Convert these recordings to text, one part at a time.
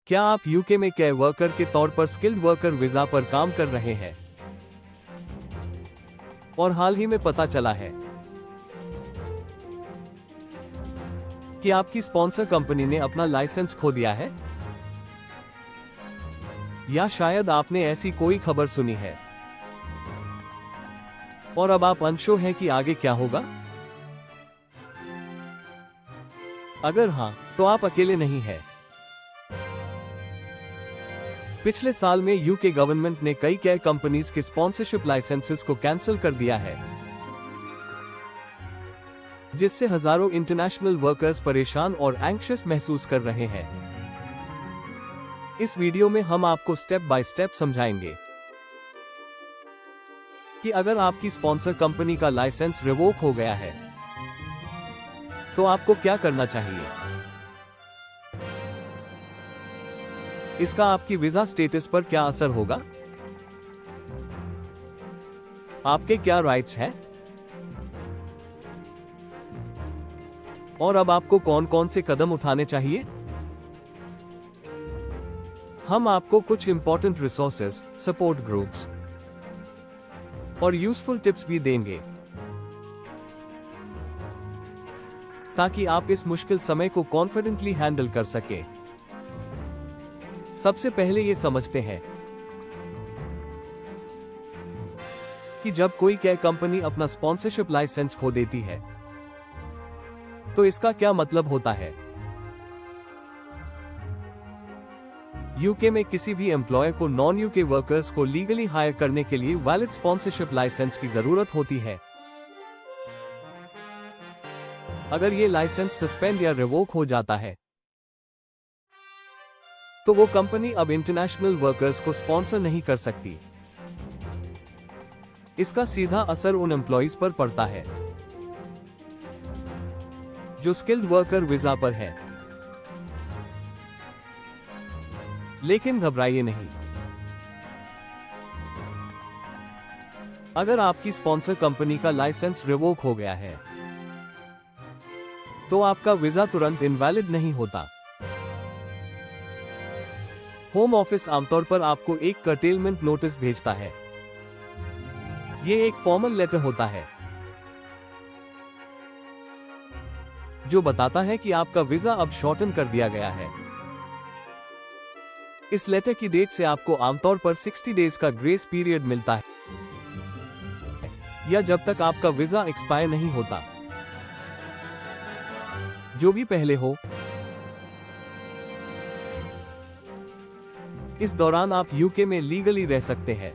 क्या आप यूके में केयर वर्कर के तौर पर स्किल्ड वर्कर वीजा पर काम कर रहे हैं और हाल ही में पता चला है कि आपकी स्पॉन्सर कंपनी ने अपना लाइसेंस खो दिया है? या शायद आपने ऐसी कोई खबर सुनी है और अब आप अनश्योर हैं कि आगे क्या होगा? अगर हां, तो आप अकेले नहीं हैं। पिछले साल में यूके गवर्नमेंट ने कई केयर कंपनीज के स्पॉन्सरशिप लाइसेंसेस को कैंसिल कर दिया है, जिससे हजारों इंटरनेशनल वर्कर्स परेशान और एंग्शियस महसूस कर रहे हैं। इस वीडियो में हम आपको स्टेप बाय स्टेप समझाएंगे कि अगर आपकी स्पॉन्सर कंपनी का लाइसेंस रिवोक हो गया है तो आपको क्या करना चाहिए। इसका आपकी वीजा स्टेटस पर क्या असर होगा, आपके क्या राइट्स हैं, और अब आपको कौन कौन से कदम उठाने चाहिए। हम आपको कुछ इंपॉर्टेंट रिसोर्सेज, सपोर्ट ग्रुप्स और यूजफुल टिप्स भी देंगे ताकि आप इस मुश्किल समय को कॉन्फिडेंटली हैंडल कर सकें। सबसे पहले ये समझते हैं कि जब कोई केयर कंपनी अपना स्पॉन्सरशिप लाइसेंस खो देती है तो इसका क्या मतलब होता है। यूके में किसी भी एम्प्लॉयर को नॉन यूके वर्कर्स को लीगली हायर करने के लिए वैलिड स्पॉन्सरशिप लाइसेंस की जरूरत होती है। अगर ये लाइसेंस सस्पेंड या रिवोक हो जाता है तो वो कंपनी अब इंटरनेशनल वर्कर्स को स्पॉन्सर नहीं कर सकती। इसका सीधा असर उन एम्प्लॉइज पर पड़ता है जो स्किल्ड वर्कर वीजा पर है। लेकिन घबराइए नहीं, अगर आपकी स्पॉन्सर कंपनी का लाइसेंस रिवोक हो गया है तो आपका वीजा तुरंत इनवैलिड नहीं होता। होम ऑफिस आमतौर पर आपको एक कर्टेलमेंट नोटिस भेजता है। ये एक फॉर्मल लेटर होता है जो बताता है कि आपका वीजा अब शॉर्टन कर दिया गया है। इस लेटर की डेट से आपको आमतौर पर 60 डेज का ग्रेस पीरियड मिलता है, या जब तक आपका वीजा एक्सपायर नहीं होता। जो भी पहले हो, इस दौरान आप यूके में लीगली रह सकते हैं,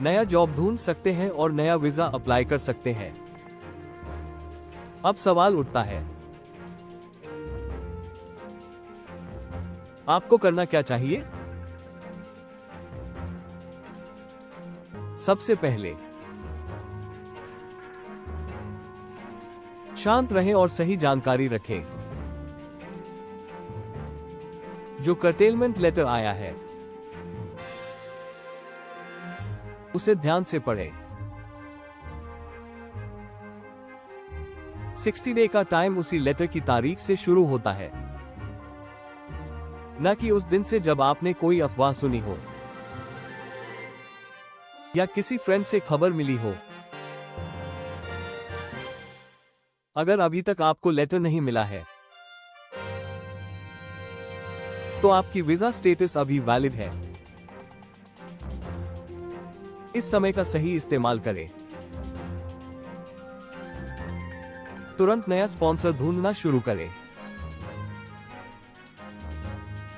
नया जॉब ढूंढ सकते हैं और नया वीजा अप्लाई कर सकते हैं। अब सवाल उठता है, आपको करना क्या चाहिए। सबसे पहले शांत रहें और सही जानकारी रखें। जो कर्टेलमेंट लेटर आया है उसे ध्यान से पढ़ें। 60 डे का टाइम उसी लेटर की तारीख से शुरू होता है, न कि उस दिन से जब आपने कोई अफवाह सुनी हो या किसी फ्रेंड से खबर मिली हो। अगर अभी तक आपको लेटर नहीं मिला है तो आपकी वीजा स्टेटस अभी वैलिड है। इस समय का सही इस्तेमाल करें। तुरंत नया स्पॉन्सर ढूंढना शुरू करें।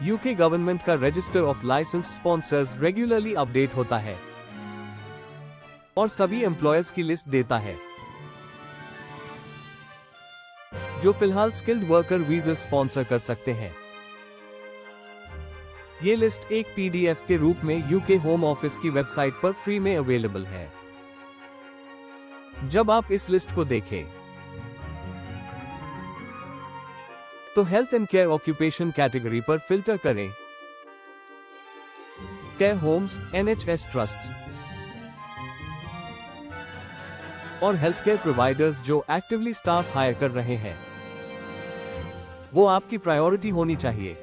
यूके गवर्नमेंट का register of licensed sponsors regularly update होता है और सभी एम्प्लॉयर्स की लिस्ट देता है जो फिलहाल स्किल्ड वर्कर वीजा स्पॉन्सर कर सकते हैं। ये लिस्ट एक पीडीएफ के रूप में यूके होम ऑफिस की वेबसाइट पर फ्री में अवेलेबल है। जब आप इस लिस्ट को देखें तो health and care occupation category पर फिल्टर करें। केयर होम्स, एनएचएस ट्रस्ट्स और हेल्थ केयर प्रोवाइडर्स जो एक्टिवली स्टाफ हायर कर रहे हैं वो आपकी प्रायोरिटी होनी चाहिए।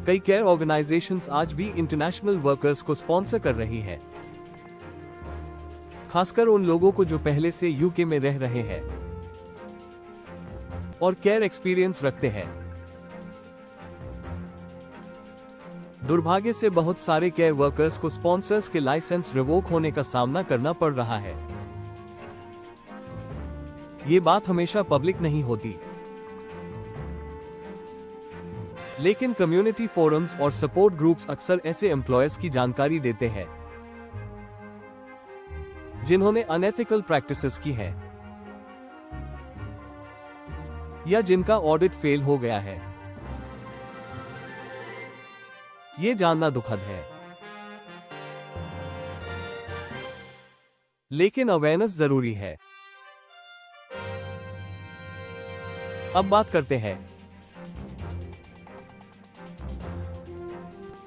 कई केयर ऑर्गेनाइजेशंस आज भी इंटरनेशनल वर्कर्स को स्पॉन्सर कर रही है, खासकर उन लोगों को जो पहले से यूके में रह रहे हैं और केयर एक्सपीरियंस रखते हैं। दुर्भाग्य से बहुत सारे केयर वर्कर्स को स्पॉन्सर्स के लाइसेंस रिवोक होने का सामना करना पड़ रहा है। ये बात हमेशा पब्लिक नहीं होती, लेकिन कम्युनिटी फोरम्स और सपोर्ट ग्रुप्स अक्सर ऐसे एम्प्लॉयर्स की जानकारी देते हैं जिन्होंने अनएथिकल प्रैक्टिसेस की है या जिनका ऑडिट फेल हो गया है। ये जानना दुखद है, लेकिन अवेयरनेस जरूरी है। अब बात करते हैं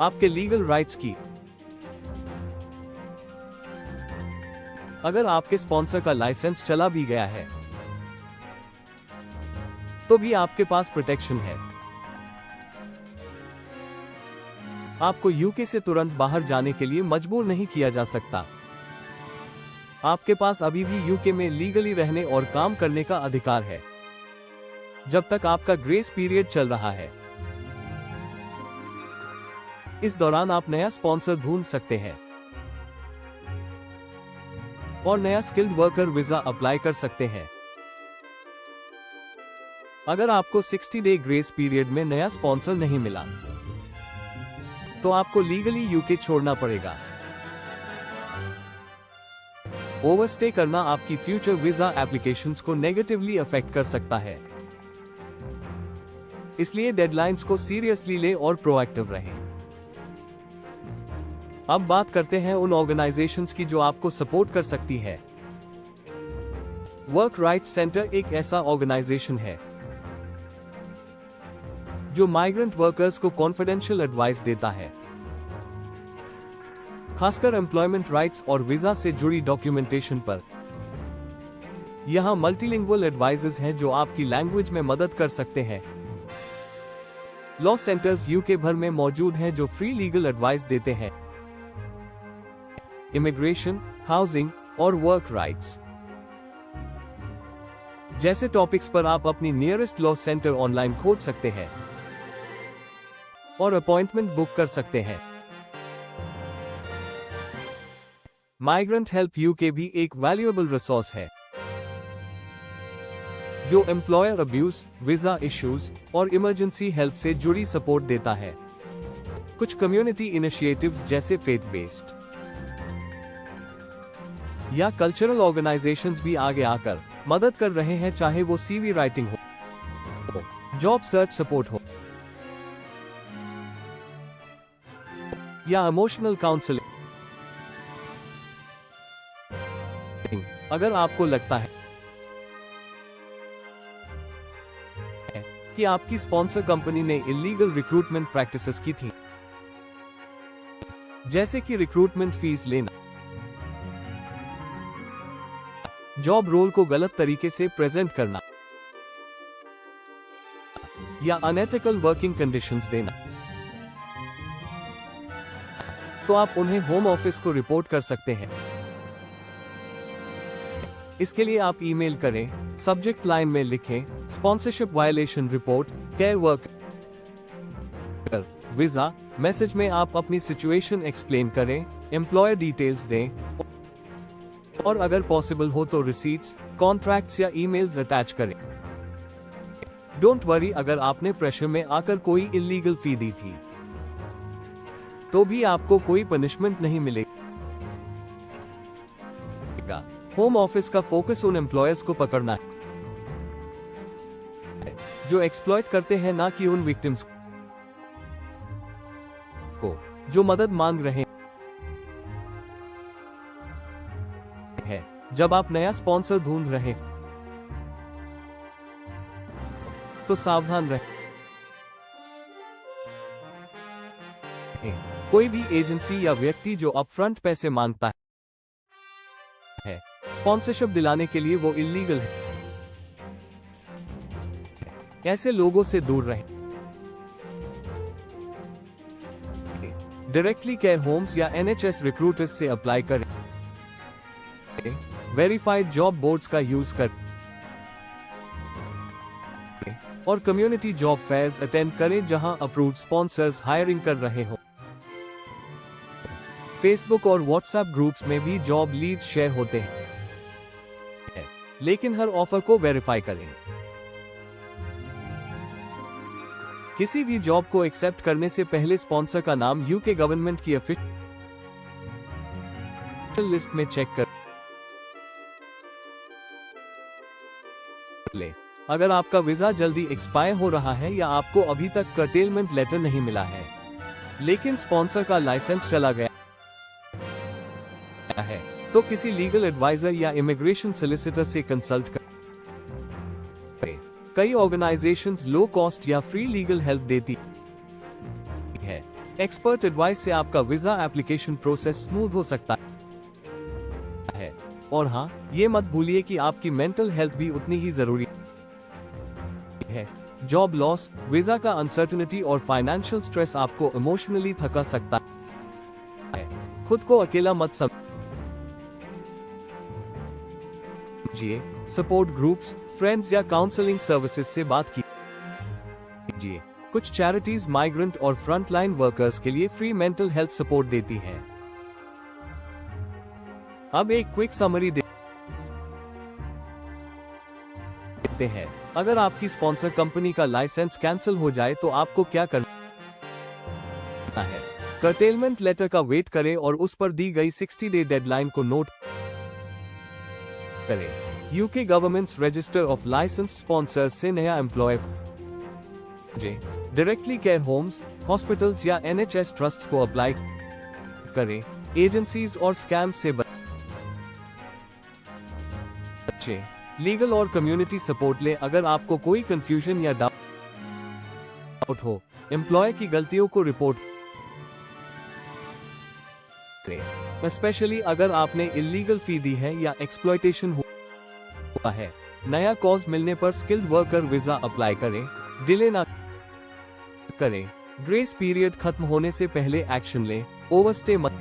आपके लीगल राइट्स की। अगर आपके स्पॉन्सर का लाइसेंस चला भी गया है तो भी आपके पास प्रोटेक्शन है। आपको यूके से तुरंत बाहर जाने के लिए मजबूर नहीं किया जा सकता। आपके पास अभी भी यूके में लीगली रहने और काम करने का अधिकार है जब तक आपका ग्रेस पीरियड चल रहा है। इस दौरान आप नया स्पॉन्सर ढूंढ सकते हैं और नया स्किल्ड वर्कर वीजा अप्लाई कर सकते हैं। अगर आपको 60 डे ग्रेस पीरियड में नया स्पॉन्सर नहीं मिला तो आपको लीगली यूके छोड़ना पड़ेगा। ओवरस्टे करना आपकी फ्यूचर वीजा एप्लीकेशंस को नेगेटिवली अफेक्ट कर सकता है, इसलिए डेडलाइंस को सीरियसली ले और प्रोएक्टिव रहें। अब बात करते हैं उन ऑर्गेनाइजेशंस की जो आपको सपोर्ट कर सकती है। वर्क राइट्स सेंटर एक ऐसा ऑर्गेनाइजेशन है जो माइग्रेंट वर्कर्स को कॉन्फिडेंशियल एडवाइस देता है, खासकर एम्प्लॉयमेंट राइट्स और वीजा से जुड़ी डॉक्यूमेंटेशन पर। यहां मल्टीलिंगुअल एडवाइजर्स हैं जो आपकी लैंग्वेज में मदद कर सकते हैं। लॉ सेंटर्स यूके भर में मौजूद हैं जो फ्री लीगल एडवाइस देते हैं, इमिग्रेशन, हाउसिंग और वर्क राइट्स जैसे टॉपिक्स पर आप अपनी नियरेस्ट लॉ सेंटर ऑनलाइन खोज सकते हैं और अपॉइंटमेंट बुक कर सकते हैं। माइग्रेंट हेल्प यूके भी एक वैल्यूएबल रिसोर्स है जो एम्प्लॉयर अब्यूज, वीजा इश्यूज और इमरजेंसी हेल्प से जुड़ी सपोर्ट देता है। कुछ कम्युनिटी इनिशिएटिव्स जैसे फेथ बेस्ड या कल्चरल ऑर्गेनाइजेशंस भी आगे आकर मदद कर रहे हैं, चाहे वो सीवी राइटिंग हो, जॉब सर्च सपोर्ट हो या इमोशनल काउंसलिंग। अगर आपको लगता है कि आपकी स्पॉन्सर कंपनी ने इलीगल रिक्रूटमेंट प्रैक्टिसेस की थी, जैसे कि रिक्रूटमेंट फीस लेना, जॉब रोल को गलत तरीके से प्रेजेंट करना या अनएथिकल वर्किंग कंडीशंस देना, तो आप उन्हें होम ऑफिस को रिपोर्ट कर सकते हैं। इसके लिए आप ईमेल करें, सब्जेक्ट लाइन में लिखें sponsorship violation report, care worker visa. Message में आप अपनी सिचुएशन एक्सप्लेन करें, एम्प्लॉयर डिटेल्स दें और अगर पॉसिबल हो तो रिसीट्स, कॉन्ट्रैक्ट्स या ईमेल्स अटैच करें। डोंट वरी, अगर आपने प्रेशर में आकर कोई इलीगल फी दी थी तो भी आपको कोई पनिशमेंट नहीं मिलेगा। होम ऑफिस का फोकस उन एम्प्लॉयर्स को पकड़ना है जो एक्सप्लॉइट करते हैं, ना कि उन विक्टिम्स को जो मदद मांग रहे हैं। जब आप नया स्पॉन्सर ढूंढ रहे हैं तो सावधान रहें। कोई भी एजेंसी या व्यक्ति जो अपफ्रंट पैसे मांगता है स्पॉन्सरशिप दिलाने के लिए, वो इलीगल है। ऐसे लोगों से दूर रहें। डायरेक्टली केयर होम्स या NHS रिक्रूटर्स से अप्लाई करें। वेरीफाइड जॉब बोर्ड्स का यूज करें और कम्युनिटी जॉब फेयर्स अटेंड करें जहां अप्रूव्ड स्पॉन्सर्स हायरिंग कर रहे हो। फेसबुक और व्हाट्सएप ग्रुप्स में भी जॉब लीड्स शेयर होते हैं, लेकिन हर ऑफर को वेरीफाई करें। किसी भी जॉब को एक्सेप्ट करने से पहले स्पॉन्सर का नाम यूके गवर्नमेंट की ऑफिशियल लिस्ट में चेक कर ले। अगर आपका वीजा जल्दी एक्सपायर हो रहा है या आपको अभी तक कर्टेलमेंट लेटर नहीं मिला है, लेकिन स्पॉन्सर का लाइसेंस चला गया है, तो किसी लीगल एडवाइजर या इमिग्रेशन सॉलिसिटर से कंसल्ट करें। कई ऑर्गेनाइजेशंस लो कॉस्ट या फ्री लीगल हेल्प देती है। एक्सपर्ट एडवाइस से आपका वीजा एप्लीकेशन प्रोसेस स्मूथ हो सकता है। और हाँ, ये मत भूलिए कि आपकी मेंटल हेल्थ भी उतनी ही जरूरी है। जॉब लॉस, वीजा का अनसर्टेनिटी और फाइनेंशियल स्ट्रेस आपको इमोशनली थका सकता है। खुद को अकेला मत समझिए। सपोर्ट ग्रुप्स, फ्रेंड्स या काउंसलिंग सर्विसेज से बात कीजिए। कुछ चैरिटीज माइग्रेंट और फ्रंटलाइन वर्कर्स के लिए फ्री मेंटल हेल्थ सपोर्ट देती हैं। अब एक क्विक समरी देते हैं। अगर आपकी स्पॉन्सर कंपनी का लाइसेंस कैंसिल हो जाए तो आपको क्या करना है? कर्टेलमेंट लेटर का वेट करें और उस पर दी गई 60 डे डेडलाइन को नोट करें। UK government's register of licence sponsors से नया employ directly care homes, hospitals या NHS ट्रस्ट्स को अप्लाई करें। एजेंसीज और स्कैम्स से बचें। लीगल और कम्युनिटी सपोर्ट लें अगर आपको कोई कंफ्यूजन या डाउट हो। एम्प्लॉय की गलतियों को रिपोर्ट करें, स्पेशली अगर आपने इल्लीगल फी दी है या एक्सप्लॉयटेशन हुआ है। नया कॉज मिलने पर स्किल्ड वर्कर वीजा अप्लाई करें। डिले ना करें। ग्रेस पीरियड खत्म होने से पहले एक्शन लें। ओवरस्टे मत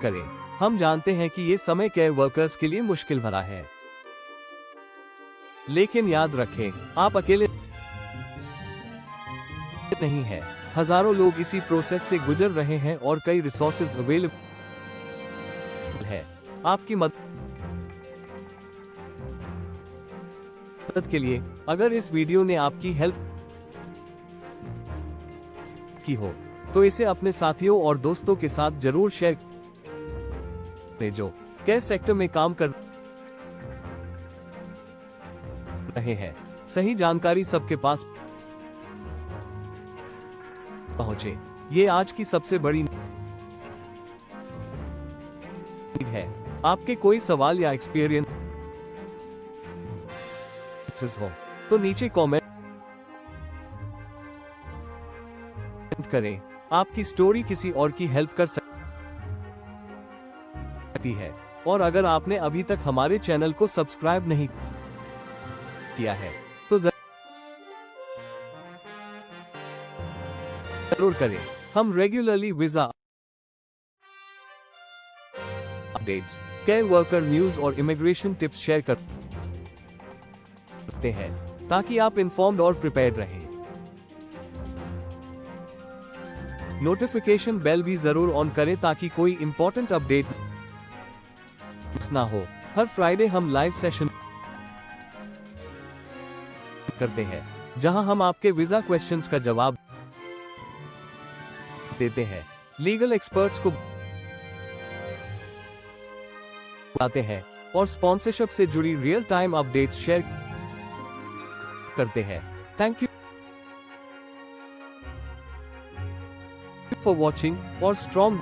करें। हम जानते हैं कि ये समय केयर वर्कर्स के लिए मुश्किल भरा है, लेकिन याद रखें, आप अकेले नहीं हैं। हजारों लोग इसी प्रोसेस से गुजर रहे हैं और कई रिसोर्सेज अवेलेबल है आपकी मदद के लिए। अगर इस वीडियो ने आपकी हेल्प की हो तो इसे अपने साथियों और दोस्तों के साथ जरूर शेयर करें जो केयर सेक्टर में काम कर रहे हैं। सही जानकारी सबके पास पहुंचे, ये आज की सबसे बड़ी नीड है। आपके कोई सवाल या एक्सपीरियंस हो तो नीचे कमेंट करें। आपकी स्टोरी किसी और की हेल्प कर सकती है। और अगर आपने अभी तक हमारे चैनल को सब्सक्राइब नहीं किया है तो जरूर करें। हम regularly visa updates, care worker news और इमिग्रेशन टिप्स शेयर करते हैं ताकि आप इन्फॉर्म्ड और प्रिपेयर्ड रहें। नोटिफिकेशन बेल भी जरूर ऑन करें ताकि कोई इंपॉर्टेंट अपडेट मिस ना हो। हर फ्राइडे हम लाइव सेशन करते हैं जहां हम आपके वीजा क्वेश्चंस का जवाब देते हैं, लीगल एक्सपर्ट्स को बताते हैं और स्पॉन्सरशिप से जुड़ी रियल टाइम अपडेट्स शेयर करते हैं। थैंक यू फॉर वॉचिंग और स्ट्रॉन्ग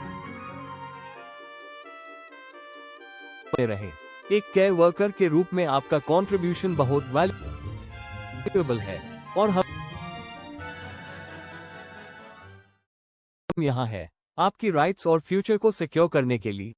बने रहें। एक केयर वर्कर के रूप में आपका कंट्रीब्यूशन बहुत वैल्यूएबल है और हम यहाँ हैं आपकी राइट्स और फ्यूचर को सिक्योर करने के लिए।